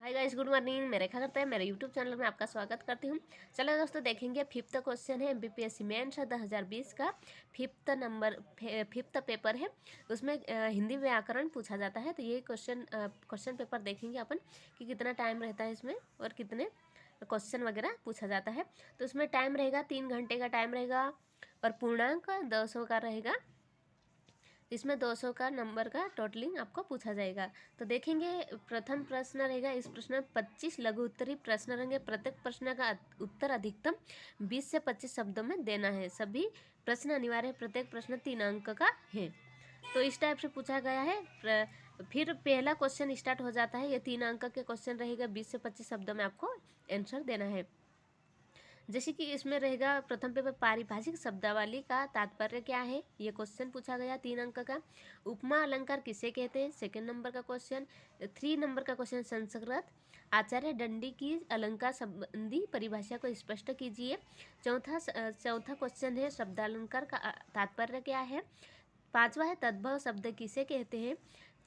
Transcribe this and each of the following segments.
Hi guys, good morning. मैं रेखा करते हैं मेरे यूट्यूब चैनल में आपका स्वागत करती हूँ। चलो दोस्तों, देखेंगे फिफ्थ क्वेश्चन है एमपीपीएससी मेंस 2020 का फिफ्थ पेपर है। उसमें हिंदी व्याकरण पूछा जाता है। तो ये क्वेश्चन पेपर देखेंगे अपन कि कितना टाइम रहता है इसमें और कितने क्वेश्चन वगैरह पूछा जाता है। तो उसमें टाइम रहेगा 3 घंटे का टाइम रहेगा और पूर्णांक 200 का रहेगा। इसमें 200 का नंबर का टोटलिंग आपको पूछा जाएगा। तो देखेंगे, प्रथम प्रश्न रहेगा। इस प्रश्न में 25 लघु उत्तरी प्रश्न रहेंगे। प्रत्येक प्रश्न का उत्तर अधिकतम 20 से 25 शब्दों में देना है। सभी प्रश्न अनिवार्य, प्रत्येक प्रश्न 3 अंक का है। तो इस टाइप से पूछा गया है। फिर पहला क्वेश्चन स्टार्ट हो जाता है। ये 3 अंक के क्वेश्चन रहेगा। 20 से 25 शब्दों में आपको आंसर देना है। जैसे कि इसमें रहेगा प्रथम पेपर पारिभाषिक शब्दावली का तात्पर्य क्या है, ये क्वेश्चन पूछा गया 3 अंक का। उपमा अलंकार किसे कहते हैं, सेकंड नंबर का क्वेश्चन। 3 नंबर का क्वेश्चन संस्कृत आचार्य दंडी की अलंकार संबंधी परिभाषा को स्पष्ट कीजिए। चौथा क्वेश्चन है शब्दालंकार का तात्पर्य क्या है। 5वां है तद्भव शब्द किसे कहते हैं।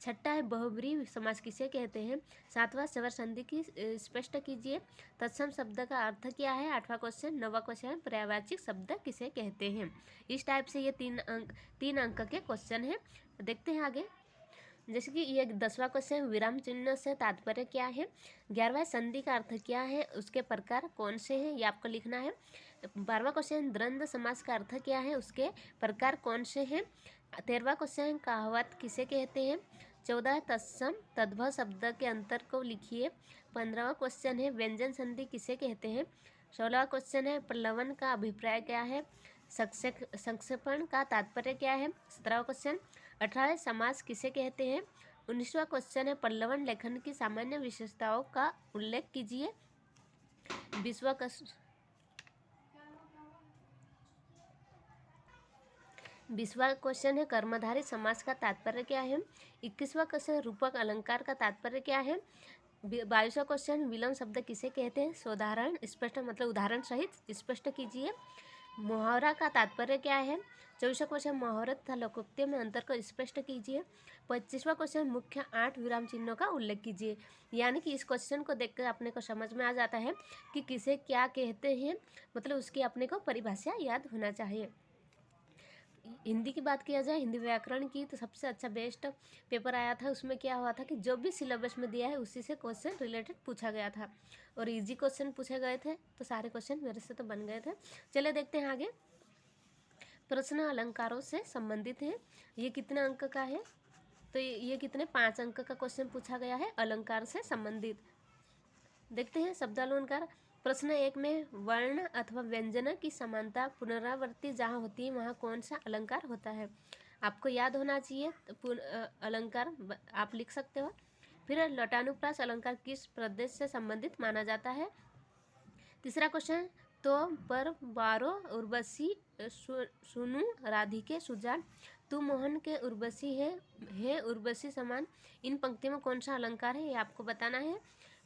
6ठा है बहुब्रीहि समास किसे कहते हैं। 7वां स्वर संधि की स्पष्ट कीजिए। तत्सम शब्द का अर्थ क्या है। 8वां क्वेश्चन। 9वां क्वेश्चन पर्यायवाची शब्द किसे कहते हैं। इस टाइप से ये 3 अंक के क्वेश्चन है। देखते हैं आगे। जैसे कि ये 10वां क्वेश्चन विराम चिन्ह से तात्पर्य क्या है। 11वां संधि का अर्थ क्या है, उसके प्रकार कौन से हैं, ये आपको लिखना है। 12वां क्वेश्चन द्वंद्व समास का अर्थ क्या है, उसके प्रकार कौन से हैं। 13वां क्वेश्चन कहावत किसे कहते हैं। 14 तत्सम तद्भव शब्द के अंतर को लिखिए। 15वां क्वेश्चन है व्यंजन संधि किसे कहते हैं। 16वां क्वेश्चन है प्रलवन का अभिप्राय क्या है। संक्षेपण का तात्पर्य क्या है। 17वां क्वेश्चन 18 समास किसे कहते हैं। 19वां क्वेश्चन है प्रलवन लेखन की सामान्य विशेषताओं का उल्लेख कीजिए। 20वां क्वेश्चन है कर्मधारय समास का तात्पर्य क्या है। 21वां क्वेश्चन रूपक अलंकार का तात्पर्य क्या है। 22वां क्वेश्चन विलोम शब्द किसे कहते हैं। सोदाहरण स्पष्ट मतलब उदाहरण सहित स्पष्ट कीजिए। मुहावरा का तात्पर्य क्या है। 24वां क्वेश्चन मुहावरा तथा लोकोक्ति में अंतर को स्पष्ट कीजिए। 25वां क्वेश्चन मुख्य 8 विराम चिन्हों का उल्लेख कीजिए। यानी कि इस क्वेश्चन को देखकर अपने को समझ में आ जाता है कि किसे क्या कहते हैं, मतलब उसकी अपने को परिभाषा याद होना चाहिए। हिंदी की बात किया जाए, हिंदी व्याकरण की, तो सबसे अच्छा बेस्ट पेपर आया था। उसमें क्या हुआ था कि जो भी सिलेबस में दिया है उसी से क्वेश्चन रिलेटेड पूछा गया था और इजी क्वेश्चन पूछे गए थे। तो सारे क्वेश्चन मेरे से तो बन गए थे। चलिए देखते हैं आगे। प्रश्न अलंकारों से संबंधित है। ये कितने अंक का है, तो ये कितने 5 अंक का क्वेश्चन पूछा गया है अलंकार से संबंधित। देखते हैं शब्दालंकार। प्रश्न 1 में वर्ण अथवा व्यंजन की समानता पुनरावृत्ति जहाँ होती है वहाँ कौन सा अलंकार होता है, आपको याद होना चाहिए। तो अलंकार आप लिख सकते हो। फिर लटानुप्रास अलंकार किस प्रदेश से संबंधित माना जाता है। तीसरा क्वेश्चन तो पर बारो उर्वशी सुनु राधिके सुजान तू मोहन के उर्वशी है उर्वशी समान। इन पंक्तियों में कौन सा अलंकार है, ये आपको बताना है।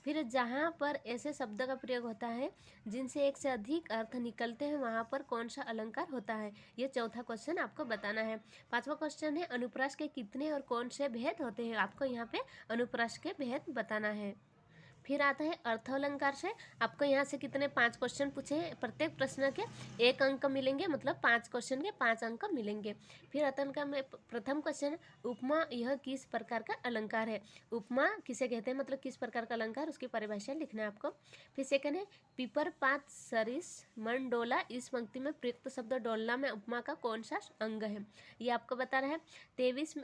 फिर जहाँ पर ऐसे शब्द का प्रयोग होता है जिनसे एक से अधिक अर्थ निकलते हैं वहाँ पर कौन सा अलंकार होता है, ये चौथा क्वेश्चन आपको बताना है। 5वां क्वेश्चन है अनुप्रास के कितने और कौन से भेद होते हैं, आपको यहाँ पे अनुप्रास के भेद बताना है। फिर आता है अर्थालंकार से। आपको यहाँ से कितने 5 क्वेश्चन पूछे, प्रत्येक प्रश्न के 1 अंक मिलेंगे, मतलब 5 क्वेश्चन के 5 अंक मिलेंगे। फिर अलंकार में प्रथम क्वेश्चन उपमा, यह किस प्रकार का अलंकार है। उपमा किसे कहते हैं, मतलब किस प्रकार का अलंकार, उसकी परिभाषा लिखना है आपको। फिर सेकंड है पीपर पात सरिस मन डोला, इस पंक्ति में प्रयुक्त शब्द डोलना में उपमा का कौन सा अंग है, ये आपको बताना है। 23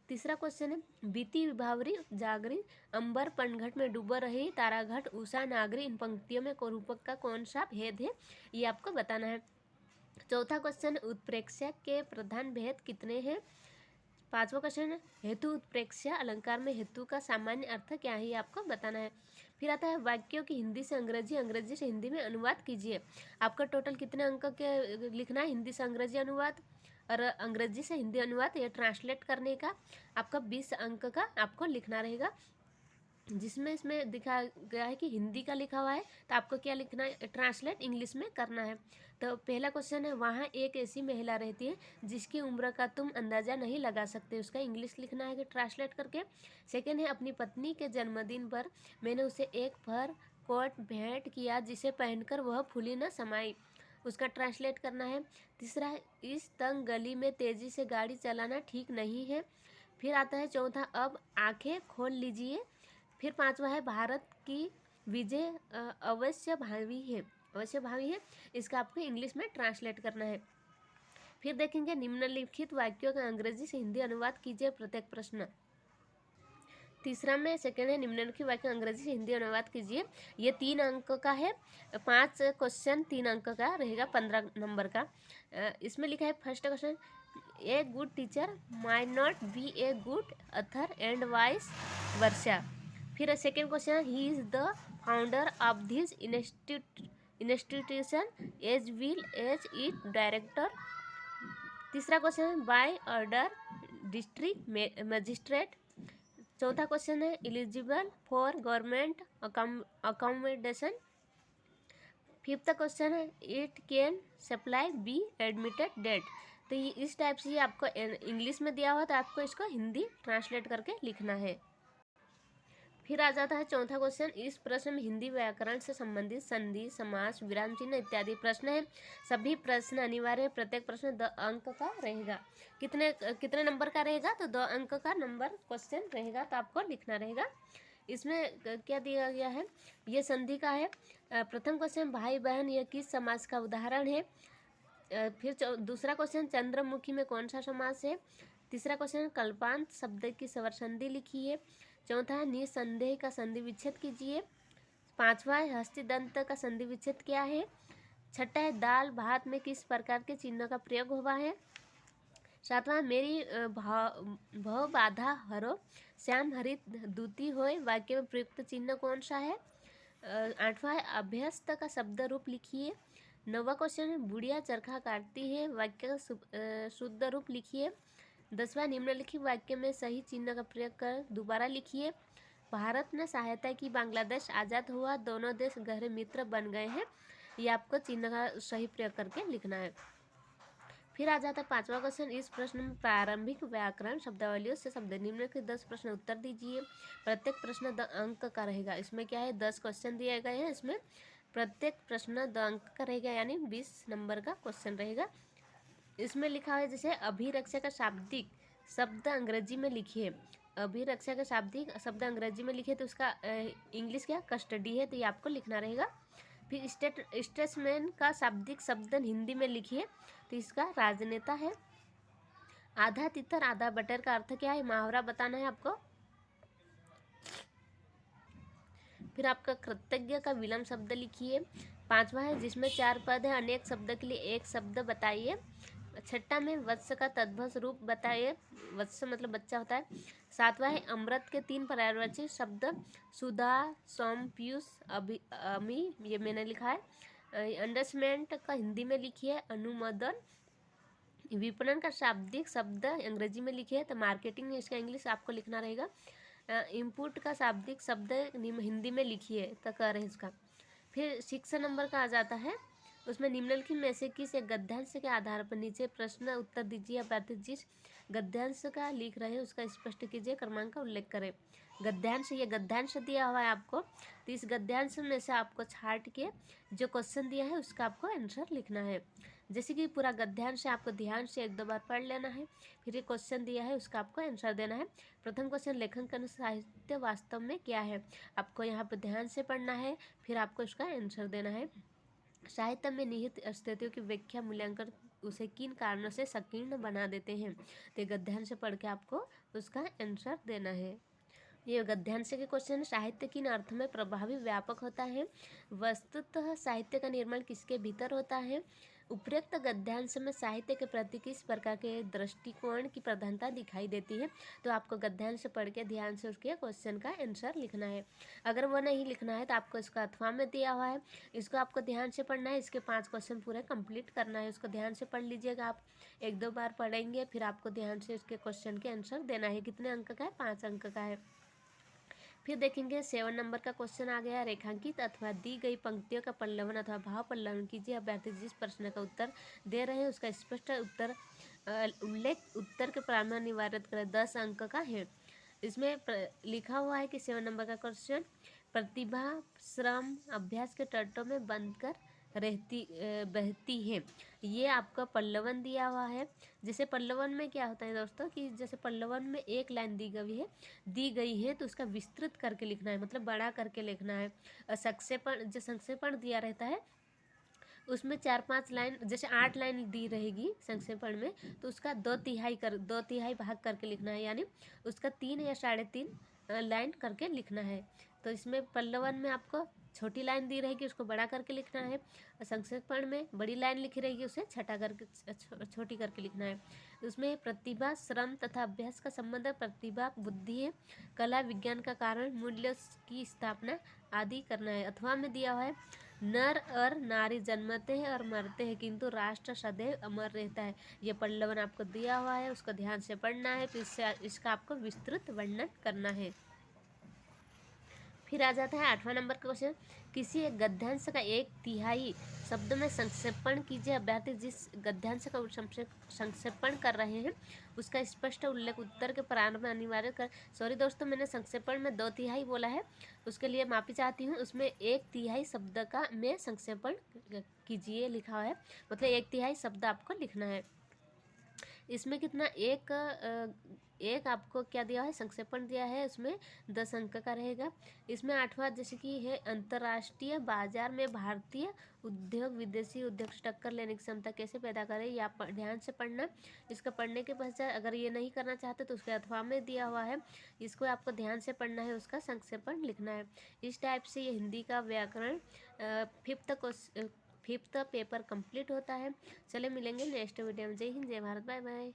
तीसरा क्वेश्चन है बीती विभावरी जागरी अंबर पनघट में डूबा रही ताराघट उषा नागरी, इन पंक्तियों में रूपक का कौन सा भेद है, ये आपको बताना है। चौथा क्वेश्चन उत्प्रेक्षा के प्रधान भेद कितने हैं। 5वां क्वेश्चन हेतु उत्प्रेक्षा अलंकार में हेतु का सामान्य अर्थ क्या है, ये आपको बताना है। फिर आता है वाक्यों की हिंदी से अंग्रेजी, अंग्रेजी से हिंदी में अनुवाद कीजिए। आपका टोटल कितने अंक के लिखना है, हिंदी से अंग्रेजी अनुवाद और अंग्रेजी से हिंदी अनुवाद, ये ट्रांसलेट करने का आपका 20 अंक का आपको लिखना रहेगा। जिसमें इसमें दिखा गया है कि हिंदी का लिखा हुआ है, तो आपको क्या लिखना है, ट्रांसलेट इंग्लिश में करना है। तो पहला क्वेश्चन है, वहाँ एक ऐसी महिला रहती है जिसकी उम्र का तुम अंदाज़ा नहीं लगा सकते, उसका इंग्लिश लिखना है कि ट्रांसलेट करके। सेकेंड है, अपनी पत्नी के जन्मदिन पर मैंने उसे एक फर कोट भेंट किया जिसे पहनकर वह फूली न समाई, उसका ट्रांसलेट करना है। तीसरा है, इस तंग गली में तेज़ी से गाड़ी चलाना ठीक नहीं है। फिर आता है चौथा, अब आंखें खोल लीजिए। फिर पांचवा है, भारत की विजय अवश्य भावी है, अवश्य भावी है, इसका आपको इंग्लिश में ट्रांसलेट करना है। फिर देखेंगे निम्नलिखित वाक्यों का अंग्रेजी से हिंदी अनुवाद कीजिए, प्रत्येक प्रश्न। तीसरा में सेकेंड है, निम्नलिखित वाक्य अंग्रेजी से हिंदी अनुवाद कीजिए। ये 3 अंक का है, 5 क्वेश्चन 3 अंक का रहेगा, 15 नंबर का। इसमें लिखा है first question, a good teacher might not be a good author and vice versa. फिर second question, he is the founder of this institution as well as it director. तीसरा question, by order district magistrate. चौथा question है, eligible for government accommodation. Fifth question है, it can supply be admitted date. तो ये इस type से आपको English में दिया हुआ, तो आपको इसको हिंदी ट्रांसलेट करके लिखना है। फिर आ जाता है चौथा क्वेश्चन, इस प्रश्न में हिंदी व्याकरण से संबंधित संधि, समास, विराम चिन्ह इत्यादि प्रश्न है। सभी प्रश्न अनिवार्य है, प्रत्येक प्रश्न 2 अंक का रहेगा। कितने नंबर का रहेगा, तो 2 अंक का नंबर क्वेश्चन रहेगा, तो आपको लिखना रहेगा। इसमें क्या दिया गया है, ये संधि का है। प्रथम क्वेश्चन, भाई बहन यह किस समास का उदाहरण है। फिर दूसरा क्वेश्चन, चंद्रमुखी में कौन सा समास है। तीसरा क्वेश्चन, कल्पांत शब्द की स्वर संधि लिखिए। चौथा है, निसंदेह का संधि विच्छेद कीजिए। पांचवा है, हस्तिदंत का संधि विच्छेद क्या है। छठा है, दाल भात में किस प्रकार के चिन्ह का प्रयोग हुआ है। सातवां, मेरी भव बाधा हरो श्याम हरित दूती होय, वाक्य में प्रयुक्त चिन्ह कौन सा है। आठवां है, अभ्यस्त का शब्द रूप लिखिए। नौवां क्वेश्चन है, बुढ़िया चरखा काटती है, वाक्य का शुद्ध रूप लिखिए। 10वां, निम्नलिखित वाक्य में सही चिन्ह का प्रयोग कर दोबारा लिखिए। भारत ने सहायता की, बांग्लादेश आज़ाद हुआ, दोनों देश गहरे मित्र बन गए हैं। ये आपको चिन्ह का सही प्रयोग करके लिखना है। फिर आ जाता है 5वां क्वेश्चन, इस प्रश्न में प्रारंभिक व्याकरण शब्दावलियों से शब्द निम्नलिखित 10 प्रश्न उत्तर दीजिए। प्रत्येक प्रश्न 2 अंक का रहेगा। इसमें क्या है, 10 क्वेश्चन दिए गए हैं, इसमें प्रत्येक प्रश्न 2 अंक का रहेगा, यानी 20 नंबर का क्वेश्चन रहेगा। इसमें लिखा है जैसे, अभिरक्षा का शाब्दिक शब्द अंग्रेजी में लिखिए। अभिरक्षा का शाब्दिक शब्द अंग्रेजी में लिखिए, तो उसका इंग्लिश क्या, कस्टडी है, तो ये आपको लिखना रहेगा। फिर स्टेट्समैन का शाब्दिक शब्द हिंदी में लिखिए, तो इसका राजनेता है। आधा तितर आधा बटर का अर्थ क्या है, मुहावरा बताना है आपको। फिर आपका कृतज्ञ का विलम्ब शब्द लिखिए। 5वां है, जिसमें 4 पद है, अनेक शब्द के लिए एक शब्द बताइए। 6ठा में, वत्स का तद्भव रूप बताइए, वत्स मतलब बच्चा होता है। 7वां है, अमृत के 3 पर्यायवाची शब्द, सुधा, सोम, पीयूष, अमी, ये मैंने लिखा है। अंडरस्टैंड का हिंदी में लिखिए, अनुमोदन। विपणन का शाब्दिक शब्द अंग्रेजी में लिखिए, तो मार्केटिंग, इसका इंग्लिश आपको लिखना रहेगा। इनपुट का शाब्दिक शब्द हिंदी में लिखिए, तो कर है इसका। फिर 6 नंबर का आ जाता है, उसमें निम्नलिखित में से किस एक गद्यांश के आधार पर नीचे प्रश्न उत्तर दीजिए, अर्थात जिस गद्यांश का लिख रहे हैं उसका स्पष्ट कीजिए, क्रमांक का उल्लेख करें। गद्यांश, ये गद्यांश दिया हुआ है आपको, तो इस गद्यांश में से आपको छांट के जो क्वेश्चन दिया है उसका आपको आंसर लिखना है। जैसे कि पूरा गद्यांश आपको ध्यान से 1-2 बार पढ़ लेना है, फिर ये क्वेश्चन दिया है उसका आपको आंसर देना है। प्रथम क्वेश्चन, लेखन का साहित्य वास्तव में क्या है, आपको यहाँ पर ध्यान से पढ़ना है, फिर आपको इसका आंसर देना है। साहित्य में निहित स्थितियों की व्याख्या मूल्यांकन उसे किन कारणों से संकीर्ण बना देते हैं, तो गद्यांश पढ़ के आपको उसका आंसर देना है। ये गद्यांश के क्वेश्चन, साहित्य किन अर्थ में प्रभावी व्यापक होता है, वस्तुतः साहित्य का निर्माण किसके भीतर होता है, उपरोक्त गद्यांश में साहित्य के प्रति किस प्रकार के दृष्टिकोण की प्रधानता दिखाई देती है। तो आपको गद्यांश पढ़ के ध्यान से उसके क्वेश्चन का आंसर लिखना है। अगर वो नहीं लिखना है तो आपको इसका अथवा में दिया हुआ है, इसको आपको ध्यान से पढ़ना है, इसके 5 क्वेश्चन पूरे कंप्लीट करना है। उसको ध्यान से पढ़ लीजिएगा, आप 1-2 बार पढ़ेंगे, फिर आपको ध्यान से इसके क्वेश्चन के आंसर देना है। कितने अंक का है, 5 अंक का है। फिर देखेंगे 7 नंबर का क्वेश्चन आ गया, रेखांकित अथवा दी गई पंक्तियों का पल्लवन अथवा भाव पल्लवन कीजिए। अभ्यर्थी जिस प्रश्न का उत्तर दे रहे हैं उसका स्पष्ट उत्तर उल्लेख उत्तर के प्रारंभ में निवारित करें। 10 अंक का है। इसमें लिखा हुआ है कि 7 नंबर का क्वेश्चन, प्रतिभा श्रम अभ्यास के तटों में बंधकर बहती है। ये आपका पल्लवन दिया हुआ है। जैसे पल्लवन में क्या होता है दोस्तों कि जैसे पल्लवन में एक लाइन दी गई है तो उसका विस्तृत करके लिखना है, मतलब बड़ा करके लिखना है। संक्षेपण, जो संक्षेपण दिया रहता है उसमें 4-5 लाइन, जैसे 8 लाइन दी रहेगी संक्षेपण में, तो उसका 2/3 भाग करके लिखना है, यानी उसका 3 या 3.5 लाइन करके लिखना है। तो इसमें पल्लवन में आपको छोटी लाइन दी रहेगी, उसको बड़ा करके लिखना है। संक्षेपण में बड़ी लाइन लिखी रहेगी, उसे छोटी करके लिखना है। उसमें प्रतिभा श्रम तथा अभ्यास का संबंध है। प्रतिभा बुद्धि है, कला विज्ञान का कारण, मूल्य की स्थापना आदि करना है। अथवा में दिया हुआ है, नर और नारी जन्मते हैं और मरते हैं किंतु राष्ट्र सदैव अमर रहता है। ये पल्लवन आपको दिया हुआ है, उसको ध्यान से पढ़ना है, फिर इसका आपको विस्तृत वर्णन करना है। फिर आ जाता है 8वां नंबर का क्वेश्चन, किसी एक गद्यांश का 1/3 शब्द में संक्षेपण कीजिए। अभ्यर्थी जिस गद्यांश का संक्षेपण कर रहे हैं उसका स्पष्ट उल्लेख उत्तर के प्रारंभ में अनिवार्य कर। सॉरी दोस्तों, मैंने संक्षेपण में 2/3 बोला है, उसके लिए माफी चाहती हूँ। उसमें 1/3 शब्द का में संक्षेपण कीजिए लिखा है, मतलब 1/3 शब्द आपको लिखना है। इसमें कितना एक आपको क्या दिया है, संक्षेपण दिया है, उसमें 10 अंक का रहेगा। इसमें 8वां जैसे कि है, अंतर्राष्ट्रीय बाजार में भारतीय उद्योग विदेशी उद्योग से टक्कर लेने की क्षमता कैसे पैदा करें, या ध्यान से पढ़ना। इसका पढ़ने के पश्चात अगर ये नहीं करना चाहते तो उसके अथवा में दिया हुआ है, इसको आपको ध्यान से पढ़ना है, उसका संक्षेपण लिखना है। इस टाइप से ये हिंदी का व्याकरण 5th पेपर कंप्लीट होता है। चले मिलेंगे नेक्स्ट वीडियो में। जय हिंद, जय भारत, बाय बाय।